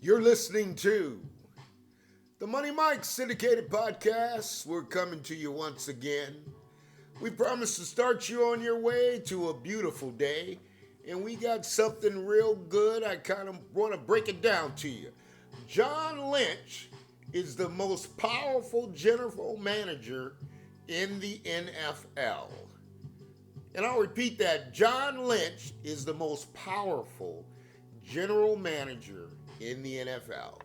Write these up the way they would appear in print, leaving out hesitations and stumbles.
You're listening to the Money Mike syndicated podcast. We're coming to you once again. We promise to start you on your way to a beautiful day, and we got something real good. I kind of want to break it down to you. John Lynch is the most powerful general manager in the NFL. And I'll repeat that. John Lynch is the most powerful general manager in the NFL.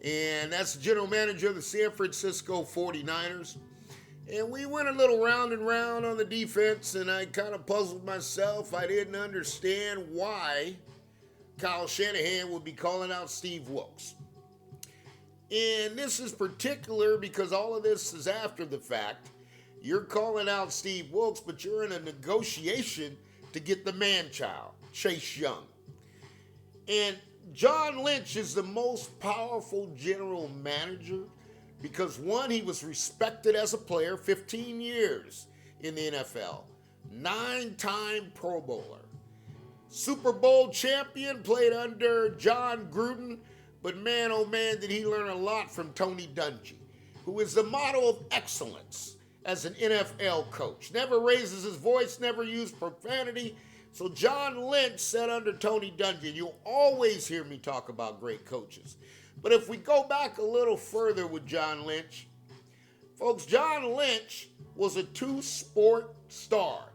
And that's the general manager of the San Francisco 49ers. And we went a little round and round on the defense, and I kind of puzzled myself. I didn't understand why Kyle Shanahan would be calling out Steve Wilks. And this is particular because all of this is after the fact. You're calling out Steve Wilks, but you're in a negotiation to get the man-child, Chase Young. And John Lynch is the most powerful general manager because, one, he was respected as a player, 15 years in the NFL, 9-time Pro Bowler, Super Bowl champion, played under John Gruden, but man, oh man, did he learn a lot from Tony Dungy, who is the model of excellence as an NFL coach. Never raises his voice, never used profanity. So John Lynch said under Tony Dungy, and you'll always hear me talk about great coaches. But if we go back a little further with John Lynch, folks, John Lynch was a two-sport star.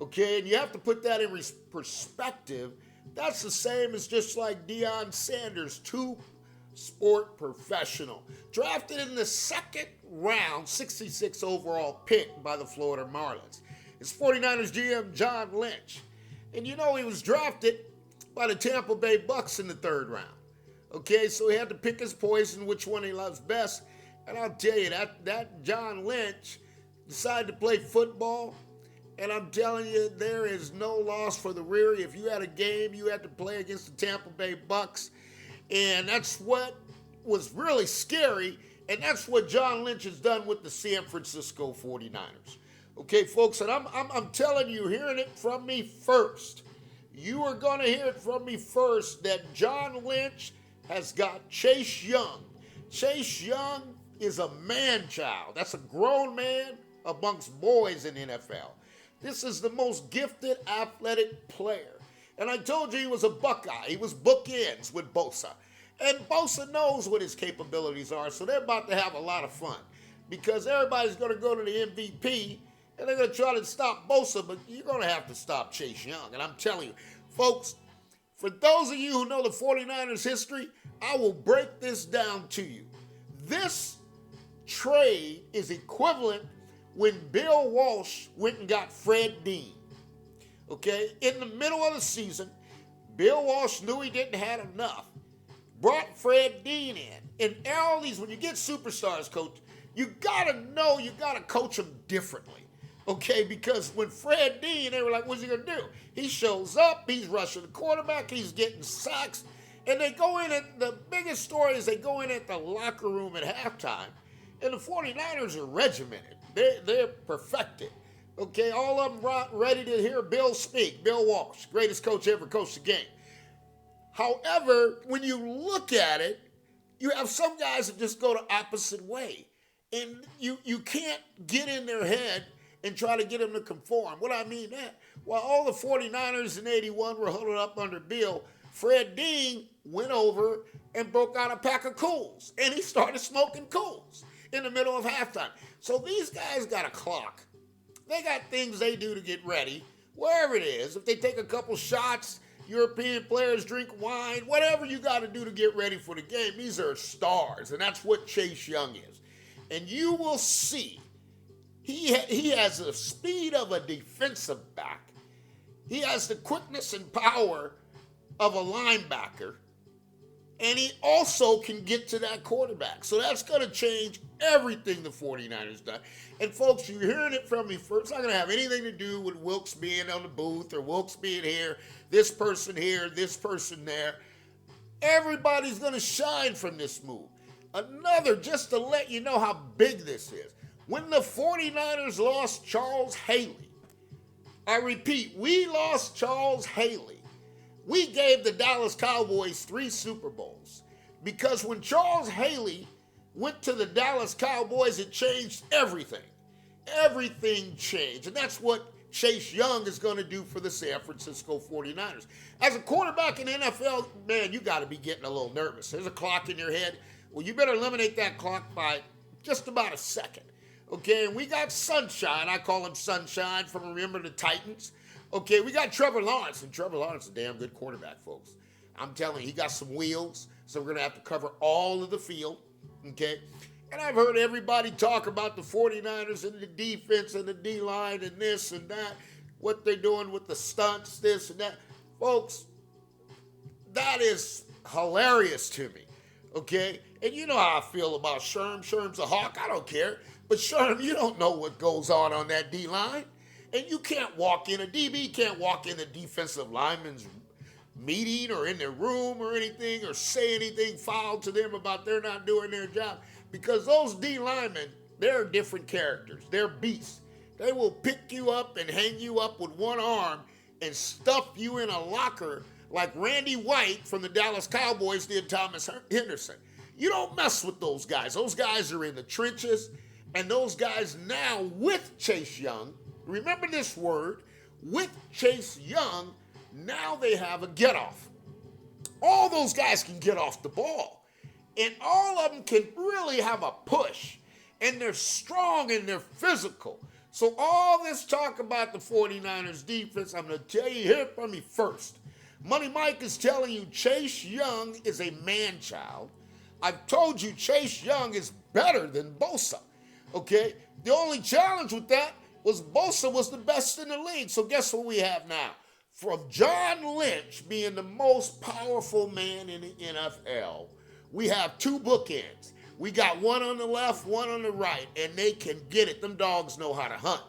Okay, and you have to put that in perspective. That's the same as just like Deion Sanders, two-sport professional. Drafted in the second round, 66 overall pick by the Florida Marlins. It's 49ers GM John Lynch. And you know he was drafted by the Tampa Bay Bucks in the third round. Okay, so he had to pick his poison, which one he loves best. And I'll tell you, that John Lynch decided to play football. And I'm telling you, there is no loss for the weary. If you had a game, you had to play against the Tampa Bay Bucks. And that's what was really scary. And that's what John Lynch has done with the San Francisco 49ers. Okay, folks, and I'm telling you, hearing it from me first. You are going to hear it from me first that John Lynch has got Chase Young. Chase Young is a man-child. That's a grown man amongst boys in the NFL. This is the most gifted athletic player. And I told you he was a Buckeye. He was bookends with Bosa. And Bosa knows what his capabilities are, so they're about to have a lot of fun. Because everybody's going to go to the MVP, and they're going to try to stop Bosa, but you're going to have to stop Chase Young. And I'm telling you, folks, for those of you who know the 49ers history, I will break this down to you. This trade is equivalent when Bill Walsh went and got Fred Dean. Okay? In the middle of the season, Bill Walsh knew he didn't have enough. Brought Fred Dean in. And all these, when you get superstars, coach, you got to know you got to coach them differently. Okay, because when Fred Dean, they were like, what's he going to do? He shows up, he's rushing the quarterback, he's getting sacks, and they go in at, the biggest story is they go in at the locker room at halftime, and the 49ers are regimented. They're perfected. Okay, all of them ready to hear Bill speak. Bill Walsh, greatest coach ever coached the game. However, when you look at it, you have some guys that just go the opposite way, and you can't get in their head and try to get him to conform. What I mean that? While all the 49ers in 81 were huddled up under Bill, Fred Dean went over and broke out a pack of Cools. And he started smoking Cools in the middle of halftime. So these guys got a clock. They got things they do to get ready, wherever it is. If they take a couple shots, European players drink wine, whatever you got to do to get ready for the game. These are stars, and that's what Chase Young is. And you will see He has the speed of a defensive back. He has the quickness and power of a linebacker. And he also can get to that quarterback. So that's going to change everything the 49ers done. And folks, you're hearing it from me first. It's not going to have anything to do with Wilks being on the booth or Wilks being here, this person there. Everybody's going to shine from this move. Another, just to let you know how big this is. When the 49ers lost Charles Haley, I repeat, we lost Charles Haley. We gave the Dallas Cowboys 3 Super Bowls. Because when Charles Haley went to the Dallas Cowboys, it changed everything. Everything changed. And that's what Chase Young is going to do for the San Francisco 49ers. As a quarterback in the NFL, man, you got to be getting a little nervous. There's a clock in your head. Well, you better eliminate that clock by just about a second. Okay, and we got Sunshine. I call him Sunshine from Remember the Titans. Okay, we got Trevor Lawrence, and Trevor Lawrence is a damn good quarterback, folks. I'm telling you, he got some wheels, so we're going to have to cover all of the field. Okay, and I've heard everybody talk about the 49ers and the defense and the D-line and this and that, what they're doing with the stunts, this and that. Folks, that is hilarious to me, okay? And you know how I feel about Sherm. Sherm's a hawk. I don't care. But Sherm, you don't know what goes on that D-line. And you can't walk in, a DB can't walk in the defensive lineman's meeting or in their room or anything or say anything foul to them about they're not doing their job. Because those D linemen, they're different characters. They're beasts. They will pick you up and hang you up with one arm and stuff you in a locker like Randy White from the Dallas Cowboys did Thomas Henderson. You don't mess with those guys. Those guys are in the trenches, and those guys now with Chase Young, remember this word, with Chase Young, now they have a get-off. All those guys can get off the ball, and all of them can really have a push, and they're strong and they're physical. So all this talk about the 49ers defense, I'm going to tell you here from me first. Money Mike is telling you Chase Young is a man-child. I've told you Chase Young is better than Bosa, okay? The only challenge with that was Bosa was the best in the league. So guess what we have now? From John Lynch being the most powerful man in the NFL, we have two bookends. We got one on the left, one on the right, and they can get it. Them dogs know how to hunt.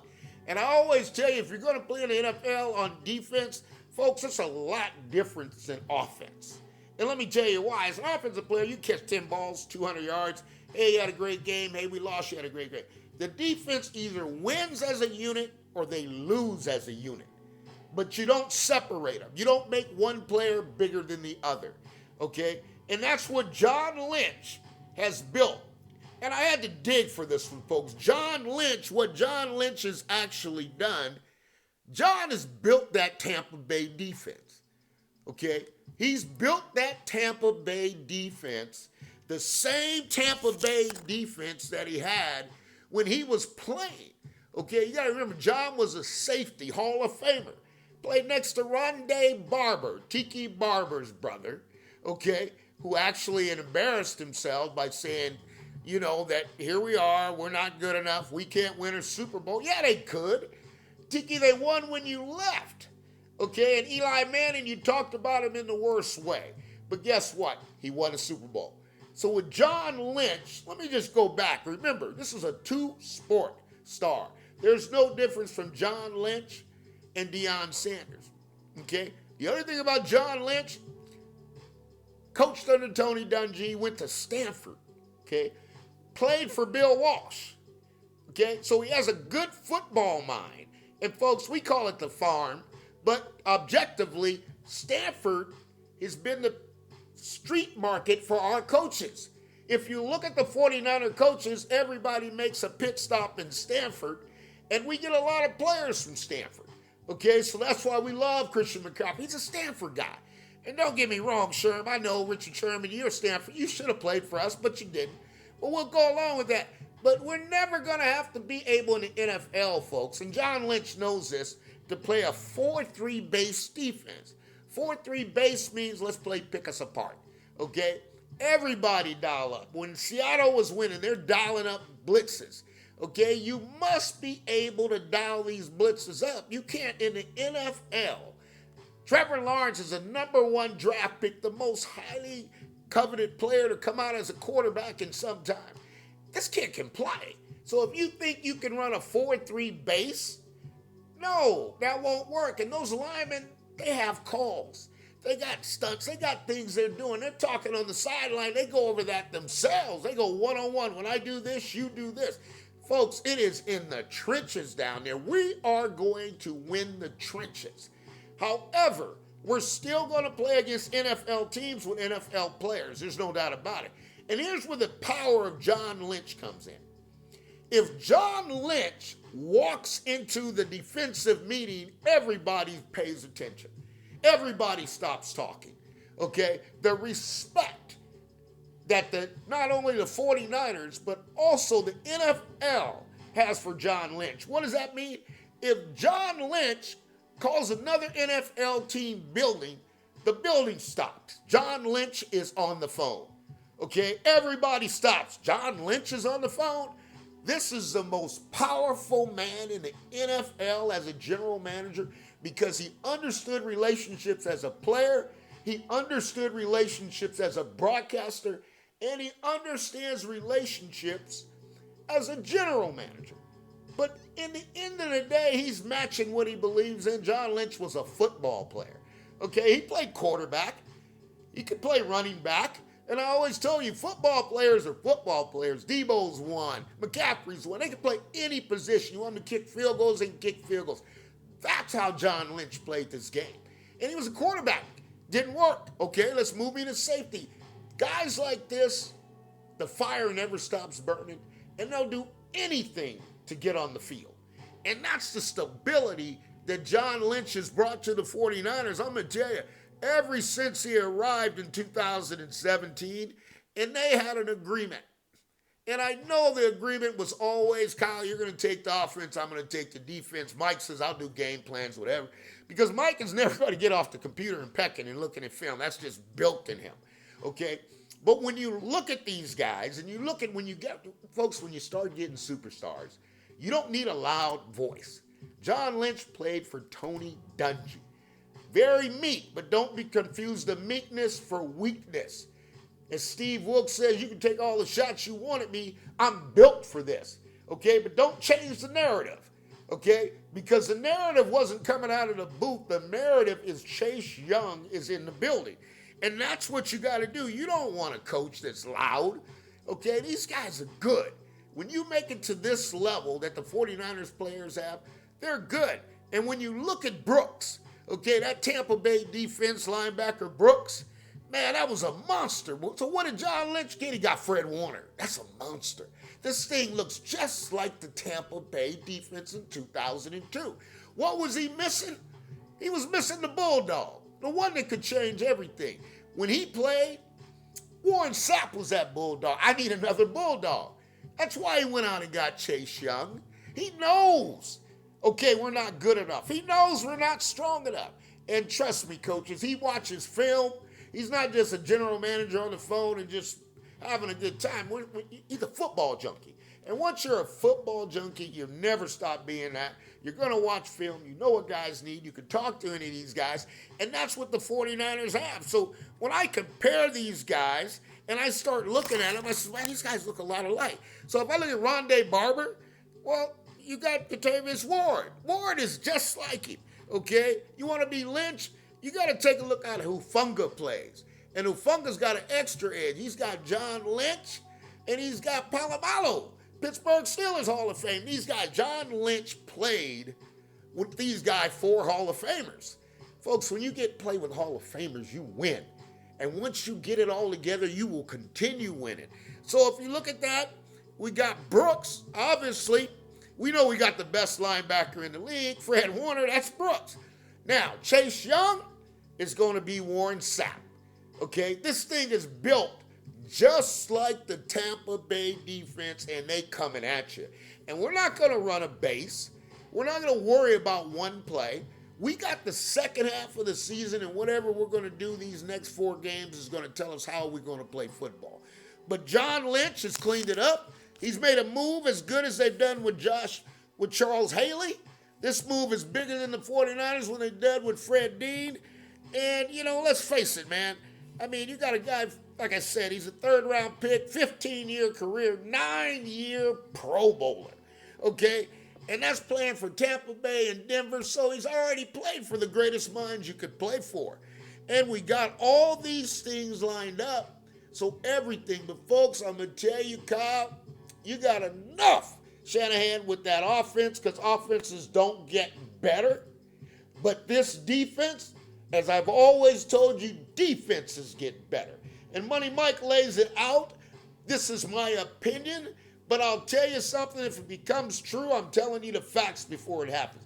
And I always tell you, if you're going to play in the NFL on defense, folks, it's a lot different than offense. And let me tell you why. As an offensive player, you catch 10 balls, 200 yards. Hey, you had a great game. Hey, we lost. You had a great game. The defense either wins as a unit or they lose as a unit. But you don't separate them. You don't make one player bigger than the other, okay? And that's what John Lynch has built. And I had to dig for this one, folks. John Lynch, what John Lynch has actually done, John has built that Tampa Bay defense, okay? He's built that Tampa Bay defense, the same Tampa Bay defense that he had when he was playing, okay? You got to remember, John was a safety, Hall of Famer. Played next to Rondé Barber, Tiki Barber's brother, okay, who actually embarrassed himself by saying, you know, that here we are, we're not good enough, we can't win a Super Bowl. Yeah, they could. Tiki, they won when you left, okay? And Eli Manning, you talked about him in the worst way. But guess what? He won a Super Bowl. So with John Lynch, let me just go back. Remember, this is a two-sport star. There's no difference from John Lynch and Deion Sanders, okay? The other thing about John Lynch, coached under Tony Dungy, went to Stanford, okay? Played for Bill Walsh, okay? So he has a good football mind. And folks, we call it the farm, but objectively, Stanford has been the street market for our coaches. If you look at the 49er coaches, everybody makes a pit stop in Stanford, and we get a lot of players from Stanford. Okay, so that's why we love Christian McCaffrey. He's a Stanford guy. And don't get me wrong, Sherm. I know, Richard Sherman, you're Stanford. You should have played for us, but you didn't. But we'll go along with that. But we're never going to have to be able in the NFL, folks, and John Lynch knows this, to play a 4-3 base defense. 4-3 base means let's play pick us apart, okay? Everybody dial up. When Seattle was winning, they're dialing up blitzes. Okay, you must be able to dial these blitzes up. You can't in the NFL. Trevor Lawrence is a #1 draft pick, the most highly coveted player to come out as a quarterback in some time. This kid can play. So if you think you can run a 4-3 base, no, that won't work. And those linemen, they have calls. They got stunts. They got things they're doing. They're talking on the sideline. They go over that themselves. They go one-on-one. When I do this, you do this. Folks, it is in the trenches down there. We are going to win the trenches. However, We're still going to play against NFL teams with NFL players. There's no doubt about it. And here's where the power of John Lynch comes in. If John Lynch walks into the defensive meeting, everybody pays attention. Everybody stops talking. Okay? The respect that not only the 49ers, but also the NFL has for John Lynch. What does that mean? If John Lynch calls another NFL team building, the building stops. John Lynch is on the phone. Okay? Everybody stops. John Lynch is on the phone. This is the most powerful man in the NFL as a general manager because he understood relationships as a player, he understood relationships as a broadcaster, and he understands relationships as a general manager. But in the end of the day, he's matching what he believes in. John Lynch was a football player. Okay, he played quarterback. He could play running back. And I always tell you, football players are football players. Debo's one. McCaffrey's one. They can play any position. You want them to kick field goals, they can kick field goals. That's how John Lynch played this game. And he was a quarterback. Didn't work. Okay, let's move into safety. Guys like this, the fire never stops burning, and they'll do anything to get on the field. And that's the stability that John Lynch has brought to the 49ers. I'm going to tell you, ever since he arrived in 2017, and they had an agreement. And I know the agreement was always, Kyle, you're going to take the offense, I'm going to take the defense. Mike says, I'll do game plans, whatever. Because Mike is never going to get off the computer and pecking and looking at film. That's just built in him, okay? But when you look at these guys, and you look at when you get, folks, when you start getting superstars, you don't need a loud voice. John Lynch played for Tony Dungy. Very meek, but don't be confused the meekness for weakness. As Steve Wilkes says, you can take all the shots you want at me. I'm built for this, okay? But don't change the narrative, okay? Because the narrative wasn't coming out of the booth. The narrative is Chase Young is in the building. And that's what you got to do. You don't want a coach that's loud, okay? These guys are good. When you make it to this level that the 49ers players have, they're good. And when you look at Brooks, okay, that Tampa Bay defense linebacker Brooks, man, that was a monster. So what did John Lynch get? He got Fred Warner. That's a monster. This thing looks just like the Tampa Bay defense in 2002. What was he missing? He was missing the Bulldog, the one that could change everything. When he played, Warren Sapp was that Bulldog. I need another Bulldog. That's why he went out and got Chase Young. He knows, okay, we're not good enough. He knows we're not strong enough. And trust me, coaches, he watches film. He's not just a general manager on the phone and just having a good time. He's a football junkie. And once you're a football junkie, you'll never stop being that. You're going to watch film. You know what guys need. You can talk to any of these guys. And that's what the 49ers have. So when I compare these guys and I start looking at them, I say, man, these guys look a lot alike. So if I look at Rondé Barber, well, you got Kentavious Ward. Ward is just like him, okay? You want to be Lynch? You got to take a look at who Hufunga plays. And Hufunga's got an extra edge. He's got John Lynch, and he's got Palomalo, Pittsburgh Steelers Hall of Fame. These guys, John Lynch played with these guys, 4 Hall of Famers. Folks, when you get play with Hall of Famers, you win. And once you get it all together, you will continue winning. So if you look at that, we got Brooks, obviously. We know we got the best linebacker in the league, Fred Warner, that's Brooks. Now, Chase Young is going to be Warren Sapp, okay? This thing is built just like the Tampa Bay defense, and they coming at you. And we're not going to run a base. We're not going to worry about one play. We got the second half of the season, and whatever we're going to do these next 4 games is going to tell us how we're going to play football. But John Lynch has cleaned it up. He's made a move as good as they've done with Charles Haley. This move is bigger than the 49ers when they did with Fred Dean. And, you know, let's face it, man. I mean, you got a guy, like I said, he's a 3rd-round pick, 15-year career, 9-year Pro Bowler, okay? And that's playing for Tampa Bay and Denver, so he's already played for the greatest minds you could play for. And we got all these things lined up, so everything. But, folks, I'm going to tell you, Kyle, you got enough, Shanahan, with that offense, because offenses don't get better. But this defense, As I've always told you, defenses get better. And Money Mike lays it out. This is my opinion, but I'll tell you something. If it becomes true, I'm telling you the facts before it happens.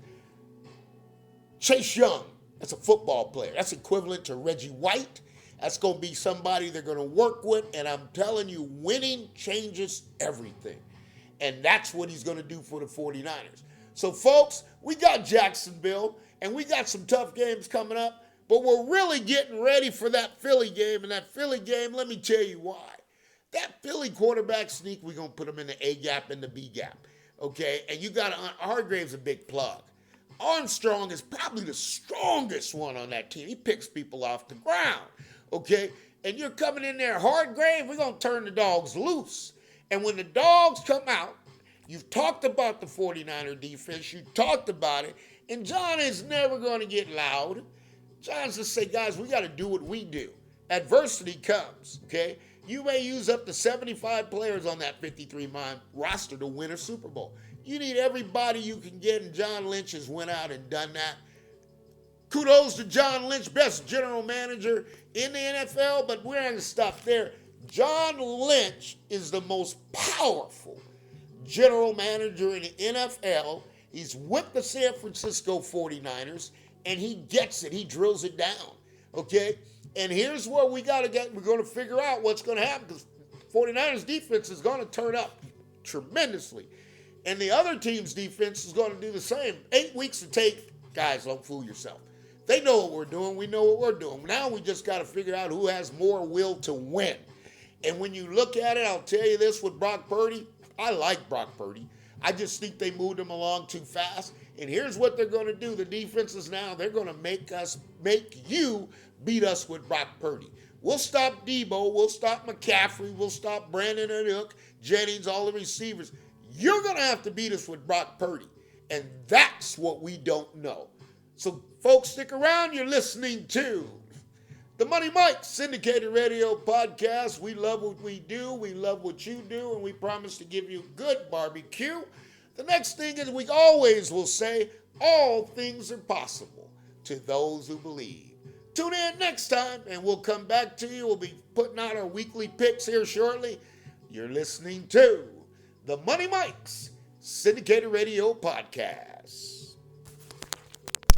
Chase Young, that's a football player. That's equivalent to Reggie White. That's going to be somebody they're going to work with. And I'm telling you, winning changes everything. And that's what he's going to do for the 49ers. So, folks, we got Jacksonville, and we got some tough games coming up. But we're really getting ready for that Philly game. And that Philly game, let me tell you why. That Philly quarterback sneak, we're going to put him in the A gap and the B gap. Okay? And you got Hargrave's a big plug. Armstrong is probably the strongest one on that team. He picks people off the ground. Okay? And you're coming in there, Hargrave, we're going to turn the dogs loose. And when the dogs come out, you've talked about the 49er defense. You talked about it. And John is never going to get loud. John's just say, guys, we got to do what we do. Adversity comes, okay? You may use up to 75 players on that 53-man roster to win a Super Bowl. You need everybody you can get, and John Lynch has went out and done that. Kudos to John Lynch, best general manager in the NFL, but we're not going to stop there. John Lynch is the most powerful general manager in the NFL. He's with the San Francisco 49ers. And he gets it. He drills it down, okay? And here's where we're going to figure out what's going to happen because 49ers defense is going to turn up tremendously. And the other team's defense is going to do the same. 8 weeks to take. Guys, don't fool yourself. They know what we're doing. We know what we're doing. Now we just got to figure out who has more will to win. And when you look at it, I'll tell you this with Brock Purdy. I like Brock Purdy. I just think they moved him along too fast. And here's what they're going to do. The defenses now, they're going to make you beat us with Brock Purdy. We'll stop Debo. We'll stop McCaffrey. We'll stop Brandon Ayuk, Jennings, all the receivers. You're going to have to beat us with Brock Purdy. And that's what we don't know. So, folks, stick around. You're listening to the Money Mike Syndicated Radio Podcast. We love what we do. We love what you do. And we promise to give you good barbecue. The next thing is we always will say, all things are possible to those who believe. Tune in next time, and we'll come back to you. We'll be putting out our weekly picks here shortly. You're listening to the Money Mike's Syndicated Radio Podcast.